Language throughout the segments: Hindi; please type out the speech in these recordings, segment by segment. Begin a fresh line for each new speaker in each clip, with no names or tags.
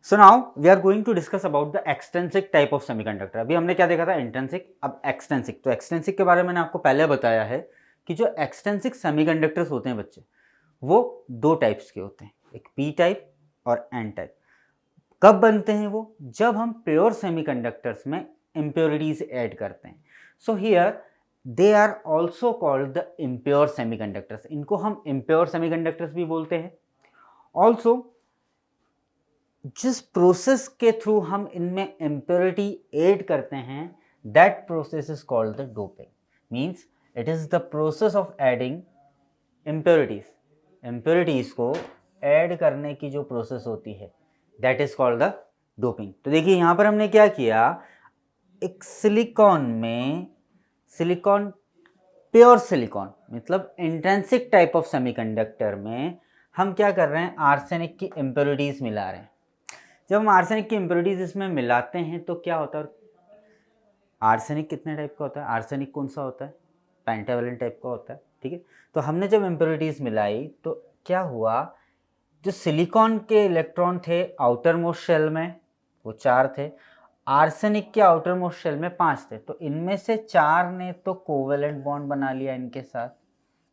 So now we are going to discuss about the extrinsic type of semiconductor. अभी हमने क्या देखा था, इंट्रिंसिक, अब एक्सटेंसिक। तो एक्सटेंसिक के बारे में मैंने आपको पहले बताया है कि जो एक्सटेंसिक सेमीकंडक्टर्स होते हैं बच्चे, वो दो टाइप्स के होते हैं, एक पी टाइप और एन टाइप। कब बनते हैं वो? जब हम प्योर सेमीकंडक्टर्स में इम्प्योरिटीज ऐड करते हैं। So here they are also called the impure semiconductors. इनको हम इम्प्योर सेमीकंडक्टर्स भी बोलते हैं। ऑल्सो जिस प्रोसेस के थ्रू हम इनमें इम्प्योरिटी ऐड करते हैं, that process is called the doping. Means it is the process of adding impurities. Impurities को ऐड करने की जो प्रोसेस होती है, that is called the doping. तो देखिए यहाँ पर हमने क्या किया, एक सिलिकॉन में, सिलिकॉन प्योर सिलिकॉन मतलब इंट्रिंसिक टाइप ऑफ सेमीकंडक्टर में हम क्या कर रहे हैं, आर्सेनिक की इम्प्योरिटीज मिला रहे हैं। जब हम आर्सेनिक की इम्प्योरिटीज इसमें मिलाते हैं तो क्या होता है, आर्सेनिक कितने टाइप का होता है, आर्सेनिक कौन सा होता है, पेंटावेलेंट टाइप का होता है। ठीक है, तो हमने जब इम्प्योरिटीज मिलाई तो क्या हुआ, जो सिलिकॉन के इलेक्ट्रॉन थे आउटर मोस्ट शेल में वो 4 थे, आर्सेनिक के आउटर मोस्ट शेल में 5 थे। तो इनमें से 4 ने तो कोवेलेंट बॉन्ड बना लिया इनके साथ,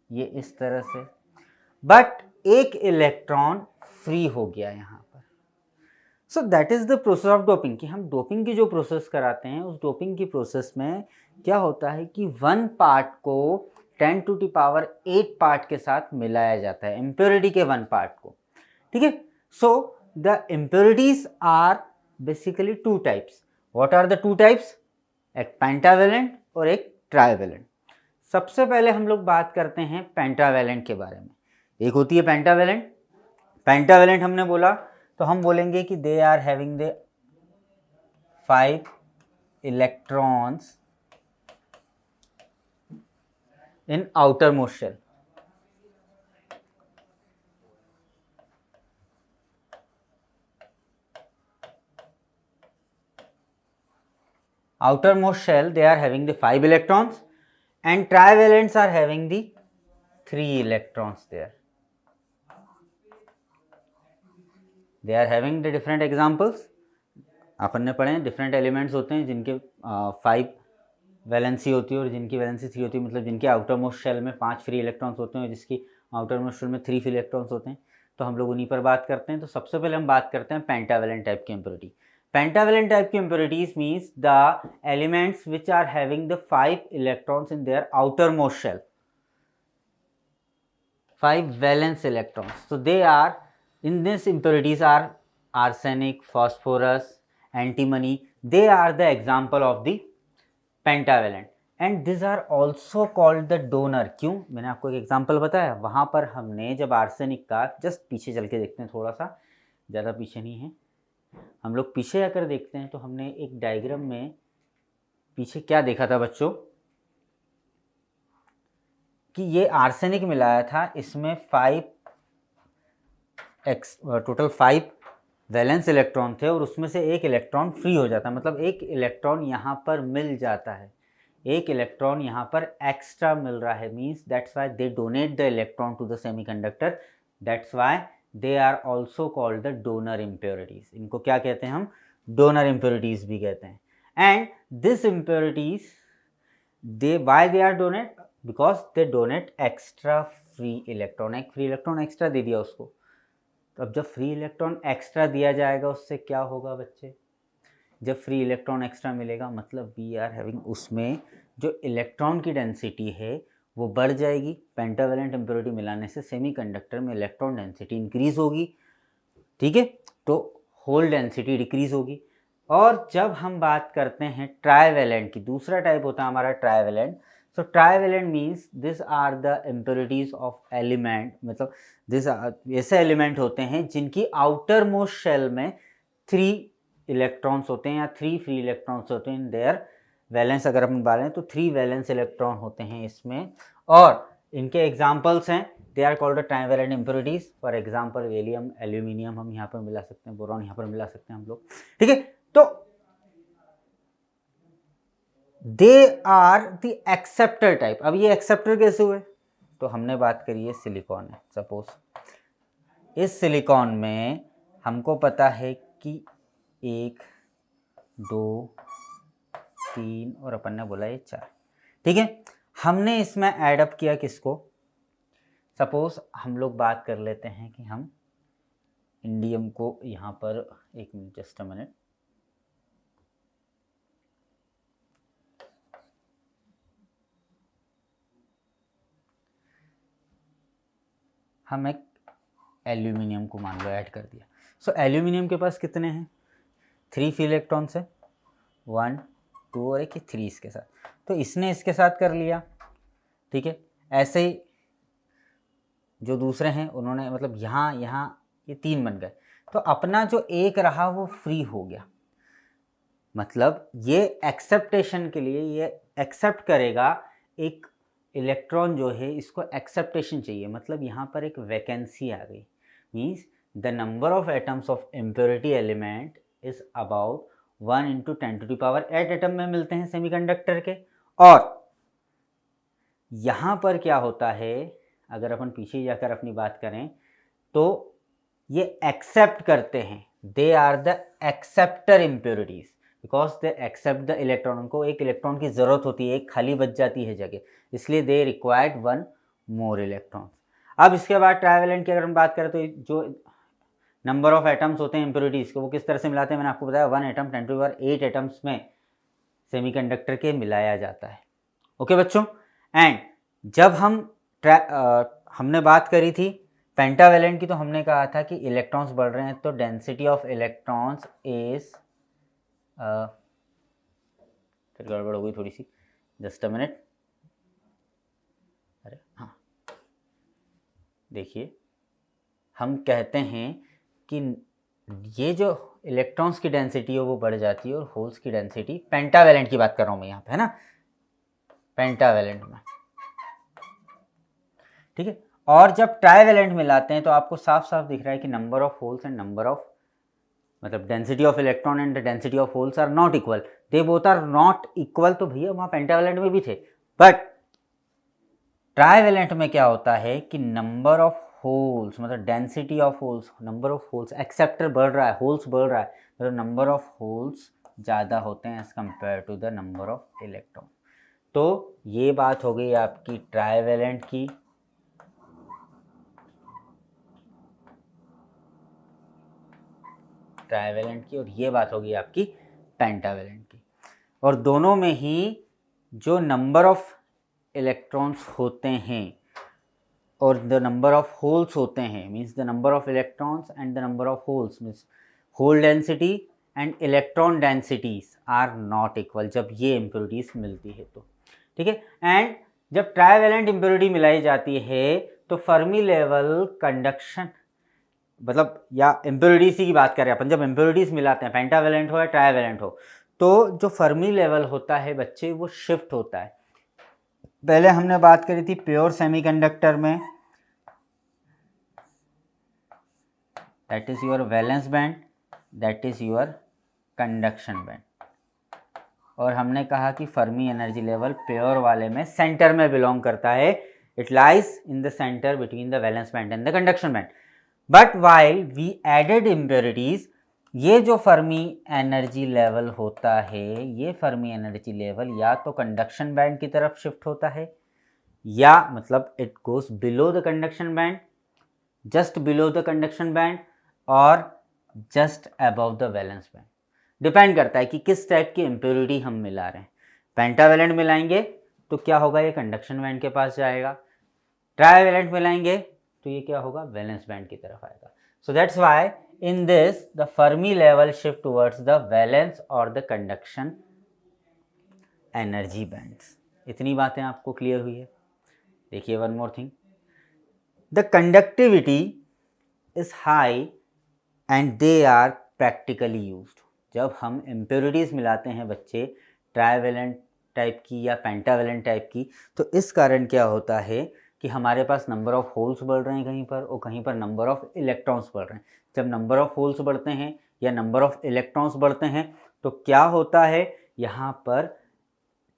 ये इस तरह से, बट एक इलेक्ट्रॉन फ्री हो गया यहाँ पर। So that is the process of doping, कि हम डोपिंग की जो प्रोसेस कराते हैं, उस डोपिंग की प्रोसेस में क्या होता है कि 1 पार्ट को 10⁸ पार्ट के साथ मिलाया जाता है, इम्प्योरिटी के 1 पार्ट को। ठीक है, so the impurities are basically 2 types. What are the 2 types? एक पेंटावेलेंट और एक ट्राइवेलेंट। सबसे पहले हम लोग बात करते हैं पेंटावेलेंट के बारे में। एक होती है पेंटावेलेंट। पेंटावेलेंट हमने बोला तो हम बोलेंगे कि they are having the 5 electrons in outermost shell. outermost shell they are having the 5 electrons and trivalents are having the 3 electrons there. They are having the different examples. अपन ने पढ़े हैं डिफरेंट एलिमेंट्स होते हैं जिनके 5 वैलेंसी होती है और जिनकी वैलेंसी 3 होती है, मतलब जिनके आउटर मोस्ट शेल में 5 फ्री इलेक्ट्रॉन्स होते हैं और जिसकी आउटर मोस्ट शेल में 3 फ्री इलेक्ट्रॉन्स होते हैं। तो हम लोग उन्हीं पर बात करते हैं। तो सबसे पहले हम बात करते हैं पेंटावेलेंट टाइप की इम्प्योरिटी। पेंटावेलेंट टाइप की impurities means the elements which are having the 5 electrons in their outermost shell, 5 valence electrons. So they are, in this impurities are arsenic, phosphorus, antimony. They are the example of the pentavalent and these are also called the donor. क्यों? मैंने आपको एक एग्जांपल बताया, वहाँ पर हमने जब आर्सेनिक का, जस्ट पीछे चल के देखते हैं, थोड़ा सा, ज़्यादा पीछे नहीं है, हम लोग पीछे आकर देखते हैं तो हमने एक डायग्राम में पीछे क्या देखा था बच्चों, कि ये आर्सेनिक मिलाया था, इसमें टोटल 5 वैलेंस इलेक्ट्रॉन थे और उसमें से एक इलेक्ट्रॉन फ्री हो जाता है, मतलब एक इलेक्ट्रॉन यहाँ पर मिल जाता है, एक इलेक्ट्रॉन यहाँ पर एक्स्ट्रा मिल रहा है। Means that's why they donate the electron to the semiconductor, that's why they are also called the donor impurities. इनको क्या कहते हैं हम? डोनर इम्प्योरिटीज भी कहते हैं। And this impurities they why they are donate, because they donate extra free electron. एक फ्री इलेक्ट्रॉन एक्स्ट्रा दे दिया उसको, तो अब जब फ्री इलेक्ट्रॉन एक्स्ट्रा दिया जाएगा उससे क्या होगा बच्चे, जब फ्री इलेक्ट्रॉन एक्स्ट्रा मिलेगा मतलब वी आर हैविंग, उसमें जो इलेक्ट्रॉन की डेंसिटी है वो बढ़ जाएगी। पेंटावेलेंट इम्प्योरिटी मिलाने से सेमीकंडक्टर में इलेक्ट्रॉन डेंसिटी इंक्रीज होगी। ठीक है, तो होल डेंसिटी डिक्रीज होगी। और जब हम बात करते हैं ट्राइवेलेंट की, दूसरा टाइप होता है हमारा trivalent. So trivalent means this are the impurities of element, मतलब दिस ऐसे एलिमेंट होते हैं जिनकी आउटर मोस्ट शेल में 3 इलेक्ट्रॉन्स होते हैं या 3 फ्री इलेक्ट्रॉन्स होते हैं इन देयर वैलेंस। अगर अपन बात करें तो 3 वैलेंस इलेक्ट्रॉन होते हैं इसमें, और इनके एग्जाम्पल्स हैं, they are called trivalent impurities. For example वेलियम, एल्यूमिनियम हम यहाँ पर मिला सकते हैं, बोरॉन यहाँ पर मिला सकते हैं हम लोग। ठीक है, तो they are the acceptor type. अब ये एक्सेप्टर कैसे हुए, तो हमने बात करी है सिलिकॉन है, सपोज इस सिलिकॉन में हमको पता है कि 1 2 3 और अपन ने बोला ये 4, ठीक है। हमने इसमें ऐड अप किया किसको, सपोज हम लोग बात कर लेते हैं कि हम इंडियम को यहाँ पर, एक मिनट, जस्ट अ मिनट, हम एक एल्यूमिनियम को मान लो ऐड कर दिया। सो एल्यूमिनियम के पास कितने हैं, 3 फ्री इलेक्ट्रॉन्स है, 1 2 और एक 3 इसके साथ, तो इसने इसके साथ कर लिया, ठीक है। ऐसे ही जो दूसरे हैं उन्होंने, मतलब यहाँ यहाँ ये 3 बन गए, तो अपना जो एक रहा वो फ्री हो गया। मतलब ये एक्सेप्टेशन के लिए, ये एक्सेप्ट करेगा एक इलेक्ट्रॉन जो है, इसको एक्सेप्टेशन चाहिए, मतलब यहाँ पर एक वैकेंसी आ गई। Means the number of atoms of impurity element is about 1 × 10⁸ atom में मिलते हैं सेमीकंडक्टर के। और यहाँ पर क्या होता है, अगर अपन पीछे जाकर अपनी बात करें तो ये एक्सेप्ट करते हैं, they are the acceptor impurities, because they accept the electron. उनको एक इलेक्ट्रॉन की ज़रूरत होती है, एक खाली बच जाती है जगह, इसलिए दे रिक्वायर्ड 1 मोर इलेक्ट्रॉन। अब इसके बाद ट्राइवेलेंट की अगर हम बात करें तो जो नंबर ऑफ एटम्स होते हैं इम्प्योरिटीज के, वो किस तरह से मिलाते हैं, मैंने आपको बताया 1 एटम 10⁸ एटम्स में सेमीकंडक्टर के मिलाया जाता है। ओके बच्चों, एंड जब हम हमने बात करी थी पेंटावेलेंट की, तो हमने कहा था कि इलेक्ट्रॉन्स बढ़ रहे हैं तो डेंसिटी ऑफ इलेक्ट्रॉन्स इज, फिर गड़बड़ हो गई थोड़ी सी, जस्ट अ मिनट, अरे हाँ, देखिए हम कहते हैं कि ये जो इलेक्ट्रॉन्स की डेंसिटी है वो बढ़ जाती है और होल्स की डेंसिटी, पेंटावेलेंट की बात कर रहा हूँ मैं यहाँ पे, है ना, पेंटावेलेंट में, ठीक है। और जब ट्राइवेलेंट मिलाते हैं तो आपको साफ साफ दिख रहा है कि number of holes and number of, मतलब density of electron and the density of holes are not equal, they both are not equal. तो भैया वहाँ पेंटावेलेंट में भी थे, बट ट्राइवेलेंट में क्या होता है कि नंबर ऑफ होल्स, मतलब density of holes, number of holes, acceptor बढ़ रहा है, होल्स बढ़ रहा है, मतलब नंबर ऑफ होल्स ज़्यादा होते हैं as compare to the number of electron. तो ये बात हो गई आपकी ट्राइवेलेंट की। और ये बात होगी आपकी पेंटावेलेंट की। और दोनों में ही जो नंबर ऑफ इलेक्ट्रॉन्स होते हैं और द नंबर ऑफ होल्स होते हैं, means the number of electrons and the number of holes, means hole density and electron densities are not equal जब ये इम्प्योरिटीज मिलती है तो, ठीक है। एंड जब ट्राइवेलेंट इम्प्योरिटी मिलाई जाती है तो फर्मी लेवल कंडक्शन, मतलब या इम्प्योरिटीज की बात करें अपन, जब इम्प्योरिटीज मिलाते हैं, पेंटावेलेंट हो या ट्राइवेलेंट हो, तो जो फर्मी लेवल होता है बच्चे वो शिफ्ट होता है। पहले हमने बात करी थी प्योर सेमीकंडक्टर में, that is your valence band, that is your conduction band. और हमने कहा कि फर्मी एनर्जी लेवल प्योर वाले में सेंटर में बिलोंग करता है, it lies in the centre between the valence band and the conduction band. But while we added impurities, ये जो फर्मी एनर्जी लेवल होता है, ये फर्मी एनर्जी लेवल या तो कंडक्शन बैंड की तरफ शिफ्ट होता है, या मतलब it goes below the conduction band, just below the conduction band, और just above the valence band. Depend करता है कि किस टाइप की इम्प्योरिटी हम मिला रहे हैं। पेंटावेलेंट मिलाएंगे तो क्या होगा, ये कंडक्शन बैंड के पास जाएगा। ट्राइवेलेंट मिलाएंगे तो ये क्या होगा, वैलेंस बैंड की तरफ आएगा। So that's why in this the Fermi level shift towards the valence और द कंडक्शन एनर्जी बैंड्स। इतनी बातें आपको क्लियर हुई है। देखिए one more thing, the conductivity is high and they are practically used. जब हम इम्प्योरिटीज़ मिलाते हैं बच्चे, ट्राइवेलेंट टाइप की या पेंटावेलेंट टाइप की, तो इस कारण क्या होता है कि हमारे पास नंबर ऑफ होल्स बढ़ रहे हैं कहीं पर, और कहीं पर नंबर ऑफ इलेक्ट्रॉन्स बढ़ रहे हैं। जब नंबर ऑफ होल्स बढ़ते हैं या नंबर ऑफ इलेक्ट्रॉन्स बढ़ते हैं तो क्या होता है, यहाँ पर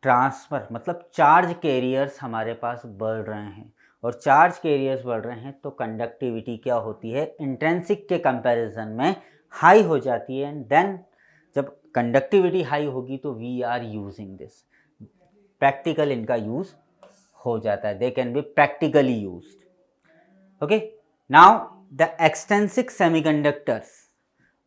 ट्रांसफ़र, मतलब चार्ज कैरियर्स हमारे पास बढ़ रहे हैं, और चार्ज कैरियर्स बढ़ रहे हैं तो कंडक्टिविटी क्या होती है, इंट्रिंसिक के कंपैरिजन में हाई हो जाती है। एंड देन जब कंडक्टिविटी हाई होगी तो we are using this, practical इनका यूज हो जाता है, they can be practically used. Okay, now the extrinsic semiconductors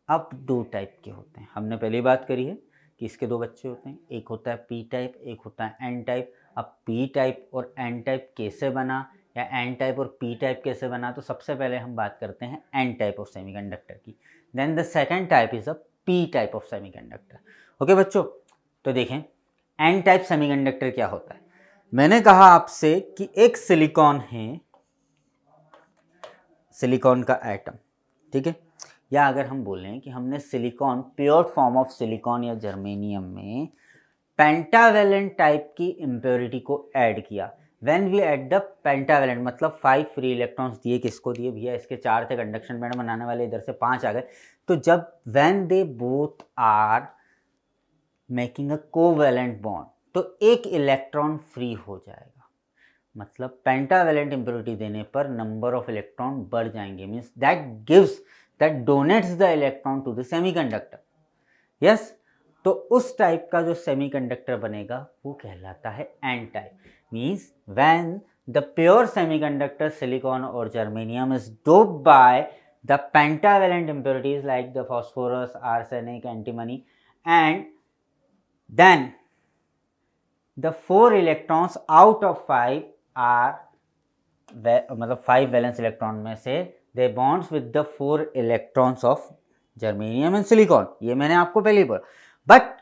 अब दो टाइप के होते हैं। हमने पहले बात करी है कि इसके दो बच्चे होते हैं, एक होता है पी टाइप, एक होता है एन टाइप। अब पी टाइप और एन टाइप कैसे बना या एन टाइप और पी टाइप कैसे बना, तो सबसे पहले हम बात करते हैं एन टाइप ऑफ सेमीकंडक्टर की। Then the second type is a P type of semiconductor. Okay बच्चों, तो देखें एन टाइप सेमीकंडक्टर क्या होता है। मैंने कहा आपसे कि एक सिलिकॉन है, सिलिकॉन का एटम, ठीक है, या अगर हम बोलें कि हमने silicon, pure form of silicon या जर्मेनियम में पेंटावेलेंट टाइप की इम्प्योरिटी को ऐड किया। When we add the pentavalent मतलब 5 फ्री इलेक्ट्रॉन्स दिए, किसको दिए भैया, इसके 4 थे, कंडक्शन बैंड बनाने वाले इधर से 5 आ गए। तो जब when they both are making a covalent bond तो एक इलेक्ट्रॉन फ्री हो जाएगा, मतलब पेंटावेलेंट इम्प्योरिटी देने पर नंबर ऑफ इलेक्ट्रॉन बढ़ जाएंगे, means that gives, that donates the electron to the semiconductor. Yes, तो उस टाइप का जो सेमीकंडक्टर बनेगा वो कहलाता है N type. Means when the pure semiconductor silicon और germanium is doped by the pentavalent impurities like the phosphorus, arsenic, antimony, and then the 4 electrons out of 5 are मतलब 5 वैलेंस इलेक्ट्रॉन में से they bonds with the 4 electrons of germanium and silicon, ये मैंने आपको पहले ही बोला। But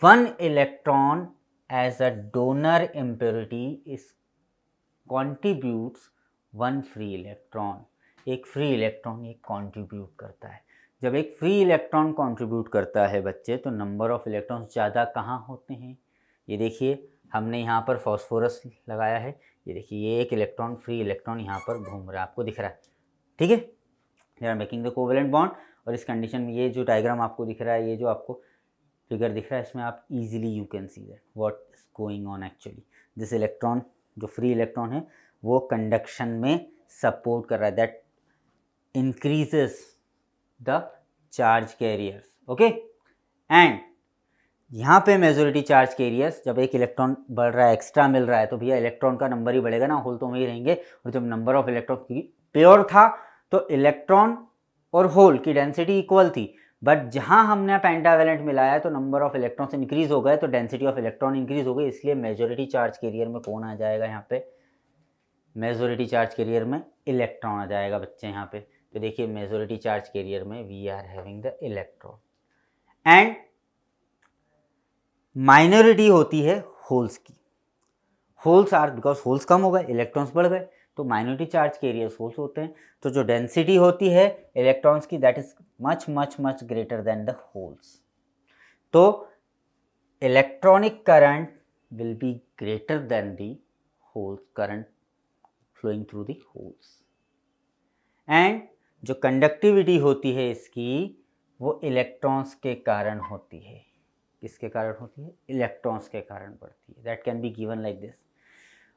1 electron as a donor impurity is contributes 1 free electron, एक फ्री इलेक्ट्रॉन ये कॉन्ट्रीब्यूट करता है। जब एक फ्री इलेक्ट्रॉन कॉन्ट्रीब्यूट करता है बच्चे, तो नंबर ऑफ इलेक्ट्रॉन्स ज़्यादा कहाँ होते हैं, ये देखिए हमने यहाँ पर फॉस्फोरस लगाया है, ये देखिए ये एक इलेक्ट्रॉन, फ्री इलेक्ट्रॉन यहाँ पर घूम रहा है, आपको दिख रहा है, ठीक है, they are making the covalent bond. और इस कंडीशन में ये जो डायग्राम आपको दिख रहा है, ये जो आपको फिगर दिख रहा है, इसमें आप easily you can see that what is going on actually. This electron जो फ्री इलेक्ट्रॉन है वो कंडक्शन में सपोर्ट कर रहा है, that increases the charge carriers. Okay, and यहाँ पे मेजॉरिटी चार्ज कैरियर्स, जब एक इलेक्ट्रॉन बढ़ रहा है, एक्स्ट्रा मिल रहा है, तो भैया इलेक्ट्रॉन का नंबर ही बढ़ेगा ना, होल तो वहीं रहेंगे। और जब नंबर ऑफ इलेक्ट्रॉन प्योर था तो इलेक्ट्रॉन और होल की डेंसिटी इक्वल थी, बट जहाँ हमने पेंटावेलेंट मिलाया तो नंबर ऑफ इलेक्ट्रॉन्स इंक्रीज हो गए, तो डेंसिटी ऑफ इलेक्ट्रॉन इंक्रीज हो गई, इसलिए मेजॉरिटी चार्ज कैरियर में कौन आ जाएगा यहाँ पे, मेजॉरिटी चार्ज कैरियर में इलेक्ट्रॉन आ जाएगा बच्चे यहाँ पे। तो देखिए मेजॉरिटी चार्ज कैरियर में we are having the electron and minority होती है होल्स की। होल्स आर बिकॉज होल्स कम हो गए, इलेक्ट्रॉन्स बढ़ गए, तो माइनॉरिटी चार्ज कैरियर्स होल्स होते हैं। तो जो डेंसिटी होती है इलेक्ट्रॉन्स की, that is much much much greater than the holes. तो electronic current will be greater than the holes current flowing through the holes. And जो कंडक्टिविटी होती है इसकी, वो इलेक्ट्रॉन्स के कारण होती है। किसके कारण होती है, इलेक्ट्रॉन्स के कारण बढ़ती है। That can be given like this.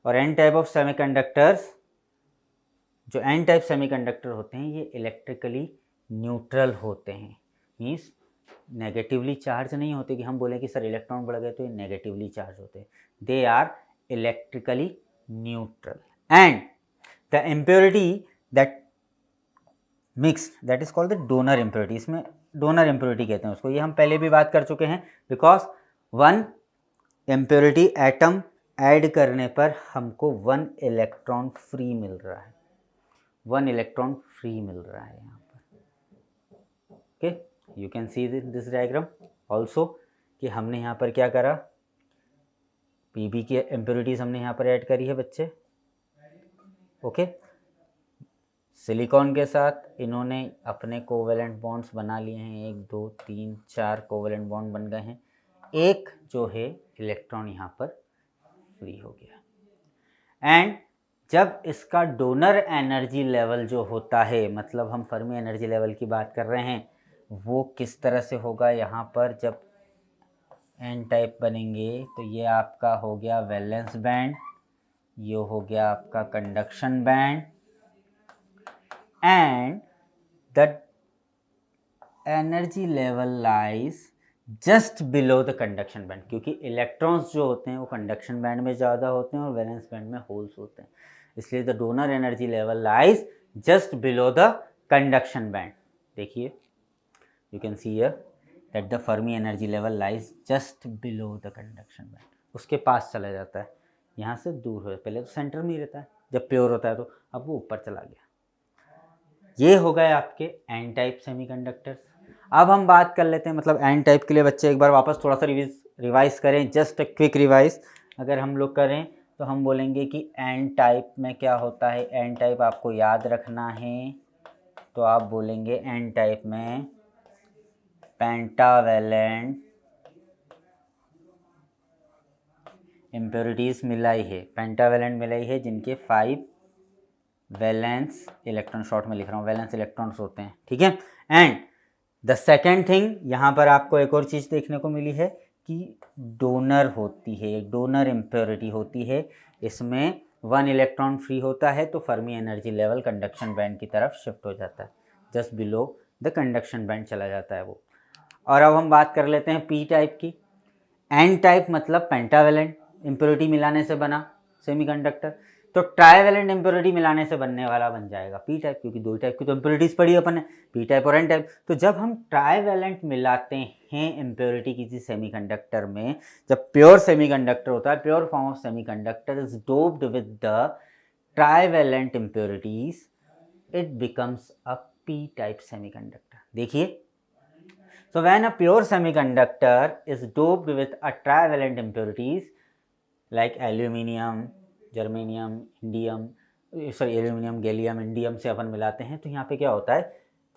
और एन टाइप ऑफ सेमीकंडक्टर्स, जो एन टाइप सेमीकंडक्टर होते हैं ये इलेक्ट्रिकली न्यूट्रल होते हैं, मीन्स नेगेटिवली चार्ज नहीं होते कि हम बोलें कि सर इलेक्ट्रॉन बढ़ गए तो ये नेगेटिवली चार्ज होते हैं, they are electrically neutral. And the impurity that mix, that is called the donor impurity, इसमें डोनर इम्प्योरिटी कहते हैं उसको, ये हम पहले भी बात कर चुके हैं। बिकॉज 1 इम्प्योरिटी एटम ऐड करने पर हमको 1 इलेक्ट्रॉन फ्री मिल रहा है, 1 इलेक्ट्रॉन फ्री मिल रहा है यहाँ पर। Okay, you can see this diagram also कि हमने यहाँ पर क्या करा, पीबी की इम्प्योरिटीज हमने यहाँ पर ऐड करी है बच्चे। ओके, सिलिकॉन के साथ इन्होंने अपने कोवेलेंट बॉन्ड्स बना लिए हैं, 1 2 3 4 कोवेलेंट बॉन्ड बन गए हैं, एक जो है इलेक्ट्रॉन यहाँ पर फ्री हो गया। एंड जब इसका डोनर एनर्जी लेवल जो होता है, मतलब हम फर्मी एनर्जी लेवल की बात कर रहे हैं, वो किस तरह से होगा, यहाँ पर जब एन टाइप बनेंगे तो ये आपका हो गया वैलेंस बैंड, ये हो गया आपका conduction band, and the energy level lies just below the conduction band, क्योंकि इलेक्ट्रॉन्स जो होते हैं वो कंडक्शन बैंड में ज़्यादा होते हैं और वैलेंस बैंड में होल्स होते हैं, इसलिए the donor energy level lies just below the conduction band. देखिए, you can see here that the Fermi energy level lies just below the conduction band, उसके पास चला जाता है, यहाँ से दूर हो, पहले तो सेंटर में ही रहता है जब प्योर होता है, तो अब वो ऊपर चला गया। ये हो गए आपके एन टाइप सेमीकंडक्टर्स। अब हम बात कर लेते हैं, मतलब एन टाइप के लिए बच्चे एक बार वापस थोड़ा सा रिवाइज करें, जस्ट अ क्विक रिवाइज अगर हम लोग करें तो हम बोलेंगे कि एन टाइप में क्या होता है। एन टाइप आपको याद रखना है, तो आप बोलेंगे एन टाइप में पेंटावेलेंट इम्प्योरिटीज मिलाई है, पेंटावेलेंट मिलाई है जिनके 5 वैलेंस इलेक्ट्रॉन, शॉर्ट में लिख रहा हूँ, वैलेंस इलेक्ट्रॉन्स होते हैं, ठीक है। एंड द सेकेंड थिंग, यहाँ पर आपको एक और चीज़ देखने को मिली है कि डोनर होती है, डोनर इम्प्योरिटी होती है, इसमें 1 इलेक्ट्रॉन फ्री होता है, तो Fermi energy level conduction band की तरफ शिफ्ट हो जाता है, just below the conduction band चला जाता है वो। और अब हम बात कर लेते हैं पी टाइप की। एन टाइप मतलब पेंटावेलेंट इम्प्योरिटी मिलाने से बना सेमीकंडक्टर, तो ट्राइवेलेंट इम्प्योरिटी मिलाने से बनने वाला बन जाएगा पी टाइप, क्योंकि 2 टाइप की तो इम्प्योरिटीज पढ़ी अपन ने, पी टाइप और एन टाइप। तो जब हम ट्राइवेलेंट मिलाते हैं इम्प्योरिटी किसी सेमीकंडक्टर में, जब प्योर सेमीकंडक्टर होता है, pure form of semiconductor is doped with the trivalent impurities, it becomes a P type semiconductor. देखिए, so when a pure semiconductor is doped with a trivalent impurities like aluminium, germanium, indium, aluminium, gallium, indium से अपन मिलाते हैं, तो यहाँ पे क्या होता है,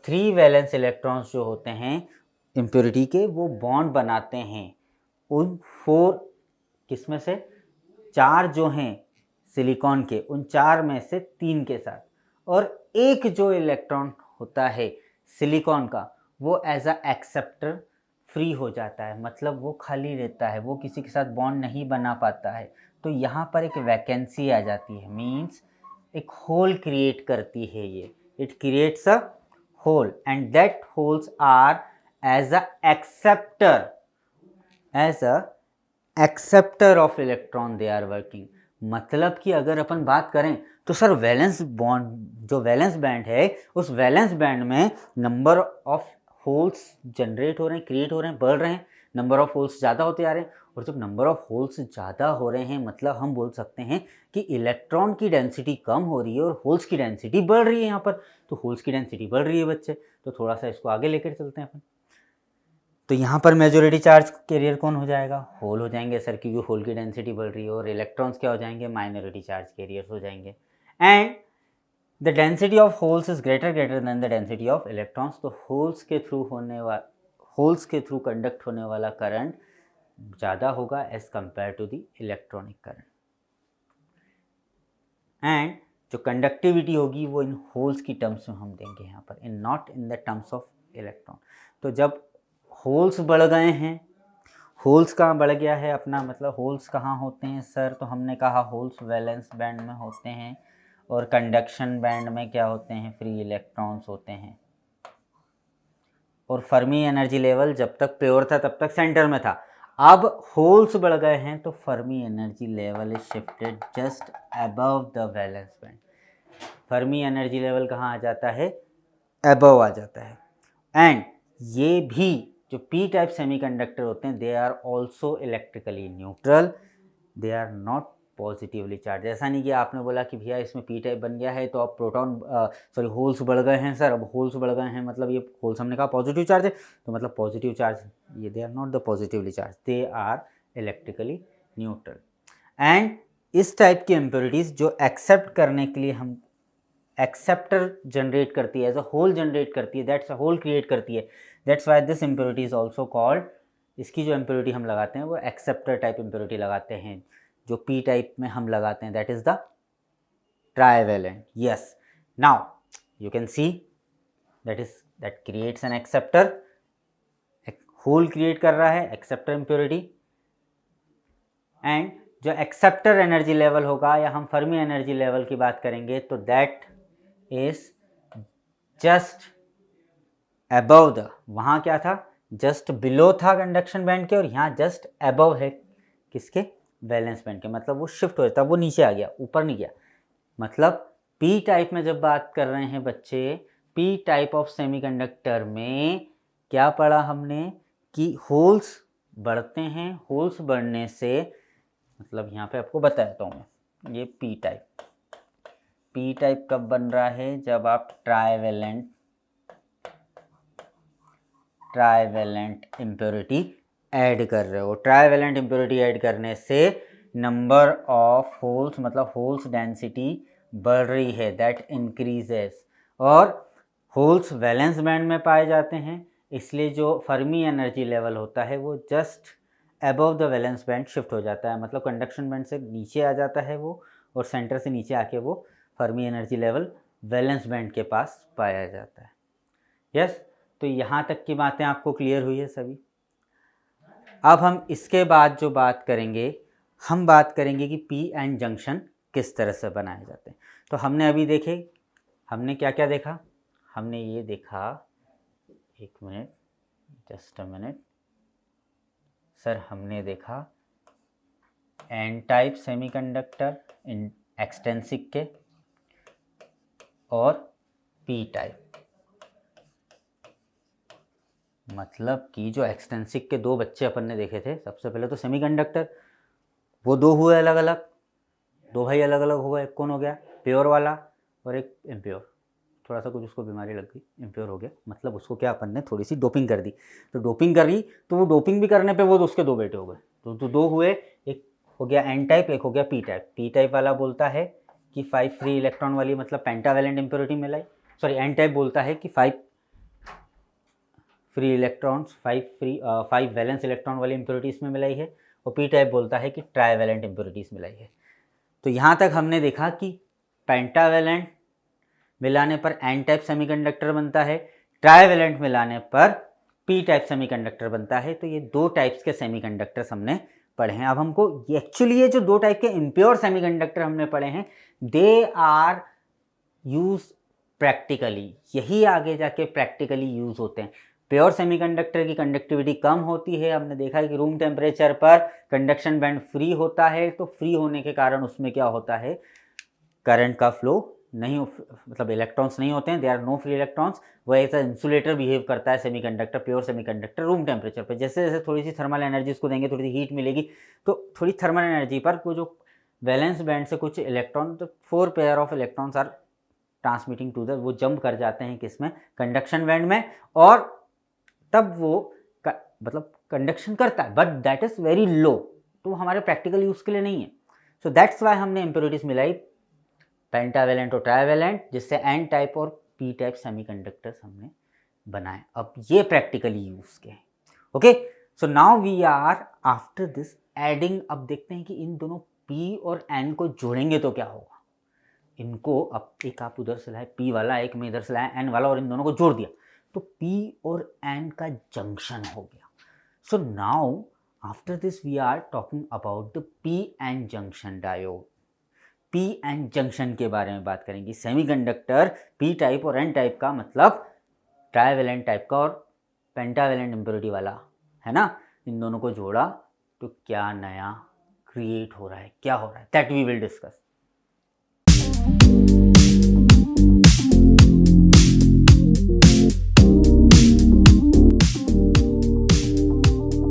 3 वैलेंस इलेक्ट्रॉन्स जो होते हैं इम्प्योरिटी के, वो बॉन्ड बनाते हैं उन 4 किसमें से, 4 जो हैं सिलिकॉन के, उन 4 में से 3 के साथ, और एक जो इलेक्ट्रॉन होता है सिलिकॉन का, वो एज अ एक्सेप्टर फ्री हो जाता है, मतलब वो खाली रहता है, वो किसी के साथ बॉन्ड नहीं बना पाता है, तो यहाँ पर एक वैकेंसी आ जाती है, मीन्स एक होल क्रिएट करती है ये, it creates a hole, and that holes are as a acceptor, as a acceptor of electron they are working. मतलब कि अगर अपन बात करें तो सर वैलेंस बॉन्ड, जो वैलेंस बैंड है, उस वैलेंस बैंड में नंबर ऑफ होल्स जनरेट हो रहे हैं, क्रिएट हो रहे हैं, बढ़ रहे हैं, नंबर ऑफ होल्स ज़्यादा होते आ रहे हैं, और जब नंबर ऑफ होल्स ज़्यादा हो रहे हैं, मतलब हम बोल सकते हैं कि इलेक्ट्रॉन की डेंसिटी कम हो रही है और होल्स की डेंसिटी बढ़ रही है यहाँ पर, तो होल्स की डेंसिटी बढ़ रही है बच्चे, तो थोड़ा सा इसको आगे लेकर चलते हैं अपन। तो यहाँ पर मेजॉरिटी चार्ज कैरियर कौन हो जाएगा, होल हो जाएंगे सर, क्योंकि होल की डेंसिटी बढ़ रही है, और इलेक्ट्रॉन्स क्या हो जाएंगे, माइनॉरिटी चार्ज कैरियर्स हो जाएंगे। And the density of holes is greater than the density of electrons, तो होल्स के थ्रू कंडक्ट होने वाला करंट ज़्यादा होगा as compare to the electronic current, and जो कंडक्टिविटी होगी वो इन होल्स की टर्म्स में हम देंगे यहाँ पर, in not in the terms of electron. तो जब होल्स बढ़ गए हैं, होल्स कहाँ बढ़ गया है अपना, मतलब होल्स कहाँ होते हैं सर, तो हमने कहा होल्स वैलेंस बैंड में होते हैं, और कंडक्शन बैंड में क्या होते हैं, फ्री इलेक्ट्रॉन्स होते हैं। और फर्मी एनर्जी लेवल जब तक प्योर था तब तक सेंटर में था, अब होल्स बढ़ गए हैं तो Fermi energy level is shifted just above the valence band. Fermi energy level कहाँ आ जाता है, अबव आ जाता है। एंड ये भी जो पी टाइप सेमीकंडक्टर होते हैं, they are also electrically neutral, they are not positively charge. ऐसा नहीं कि आपने बोला कि भैया इसमें पी टाइप बन गया है तो अब होल्स बढ़ गए हैं सर, अब होल्स बढ़ गए हैं मतलब ये होल्स हमने कहा पॉजिटिव चार्ज है, तो मतलब पॉजिटिव चार्ज, ये they are not the positively charge, they are electrically neutral. And इस टाइप की इम्प्योरिटीज़ जो एक्सेप्ट करने के लिए हम एक्सेप्टर जनरेट करती है, एज अ होल जनरेट करती है, दैट्स अ होल क्रिएट करती है, that's why this impurity is also called, इसकी जो इम्प्योरिटी हम लगाते हैं वो एक्सेप्टर टाइप इम्प्योरिटी लगाते हैं, जो पी टाइप में हम लगाते हैं, that is the trivalent. Yes, now you can see that creates an acceptor, hole create कर रहा है एक्सेप्टर इम्प्योरिटी, एंड जो एक्सेप्टर एनर्जी लेवल होगा या हम फर्मी एनर्जी लेवल की बात करेंगे तो that is just above the, वहाँ क्या था, जस्ट बिलो था कंडक्शन बैंड के, और यहाँ जस्ट अबव है किसके, वैलेंस बैंड के, मतलब वो शिफ्ट हो जाता, वो नीचे आ गया, ऊपर नहीं गया। मतलब पी टाइप में जब बात कर रहे हैं बच्चे, पी टाइप ऑफ सेमीकंडक्टर में क्या पढ़ा हमने कि होल्स बढ़ते हैं, होल्स बढ़ने से, मतलब यहाँ पे आपको बताता हूँ मैं, ये पी टाइप कब बन रहा है, जब आप ट्राइवेलेंट इम्प्योरिटी ऐड कर रहे हो। ट्राइवेलेंट इम्प्योरिटी ऐड करने से नंबर ऑफ होल्स, मतलब होल्स डेंसिटी बढ़ रही है, दैट इंक्रीजेस, और होल्स वैलेंस बैंड में पाए जाते हैं, इसलिए जो फर्मी एनर्जी लेवल होता है वो just above the valence band shift हो जाता है, मतलब कंडक्शन बैंड से नीचे आ जाता है वो, और सेंटर से नीचे आके वो Fermi energy level valence band के पास पाया जाता है। यस, तो यहाँ तक की बातें आपको क्लियर हुई है सभी। अब हम इसके बाद जो बात करेंगे, हम बात करेंगे कि पी एन जंक्शन किस तरह से बनाए जाते हैं। तो हमने अभी देखे, हमने क्या क्या देखा, हमने ये देखा, एक minute, just a minute sir, हमने देखा एन टाइप सेमीकंडक्टर इन एक्सटेंसिक के और पी टाइप, मतलब कि जो एक्सटेंसिक के दो बच्चे अपन ने देखे थे, सबसे पहले तो सेमीकंडक्टर, वो दो हुए अलग अलग, दो भाई अलग अलग हो गए, कौन हो गया, प्योर वाला और एक इम्प्योर, थोड़ा सा कुछ उसको बीमारी लग गई, इम्प्योर हो गया, मतलब उसको क्या अपन ने थोड़ी सी डोपिंग कर दी, तो डोपिंग करी तो वो डोपिंग भी करने पे वो तो उसके दो बेटे हो गए, तो दो हुए, एक हो गया एन टाइप, एक हो गया पी टाइप। पी टाइप वाला बोलता है कि 5 फ्री इलेक्ट्रॉन वाली, मतलब पेंटावेलेंट इम्प्योरिटी मिलाई, सॉरी एन टाइप बोलता है कि 5 फ्री इलेक्ट्रॉन्स, 5 वैलेंस इलेक्ट्रॉन वाली इम्प्योरिटीज़ में मिलाई है, और पी टाइप बोलता है कि ट्राइवैलेंट इम्प्योरिटीज़ मिलाई है। तो यहाँ तक हमने देखा कि पेंटावेलेंट मिलाने पर एन टाइप सेमीकंडक्टर बनता है, ट्राइवेलेंट मिलाने पर पी टाइप सेमीकंडक्टर बनता है। तो ये दो टाइप्स के सेमीकंडक्टर्स हमने पढ़े हैं। अब हमको एक्चुअली ये जो दो टाइप के इम्प्योर सेमीकंडक्टर हमने पढ़े हैं, दे आर यूज प्रैक्टिकली, यही आगे जाके प्रैक्टिकली यूज होते हैं। प्योर सेमीकंडक्टर की कंडक्टिविटी कम होती है, हमने देखा है कि रूम टेम्परेचर पर कंडक्शन बैंड फ्री होता है, तो फ्री होने के कारण उसमें क्या होता है, करंट का फ्लो नहीं, मतलब इलेक्ट्रॉन्स नहीं होते हैं, they are no free electrons, वो एज अ इंसुलेटर बिहेव करता है semiconductor, pure semiconductor room temperature पे। जैसे जैसे थोड़ी सी थर्मल एनर्जी उसको देंगे, थोड़ी सी हीट मिलेगी, तो थोड़ी थर्मल एनर्जी पर वो जो वैलेंस बैंड से कुछ इलेक्ट्रॉन, तो 4 pair of electrons are transmitting to the, वो जंप कर जाते हैं किसमें, कंडक्शन बैंड में, और तब वो मतलब कंडक्शन करता है, but that is very low, तो हमारे प्रैक्टिकल यूज के लिए नहीं है। सो दैट्स वाई हमने इम्प्योरिटीज मिलाई पेंटावेलेंट और ट्राइवेलेंट, जिससे एन टाइप और पी टाइप सेमीकंडक्टर्स हमने बनाए। अब ये प्रैक्टिकली यूज के हैं। Okay, so now we are after this adding. अब देखते हैं कि इन दोनों पी और एन को जोड़ेंगे तो क्या होगा। इनको अब एक आप उधर से लाए पी वाला, एक में इधर से लाए एन वाला, और इन दोनों को जोड़ दिया तो पी और एन का जंक्शन हो गया। So now after this we are talking about the P N junction diode. P N junction के बारे में बात करेंगे। सेमीकंडक्टर पी टाइप और एन टाइप का मतलब ट्राइवेलेंट टाइप का और पेंटावेलेंट इम्प्योरिटी वाला, है ना। इन दोनों को जोड़ा तो क्या नया क्रिएट हो रहा है, क्या हो रहा है, दैट वी विल डिस्कस।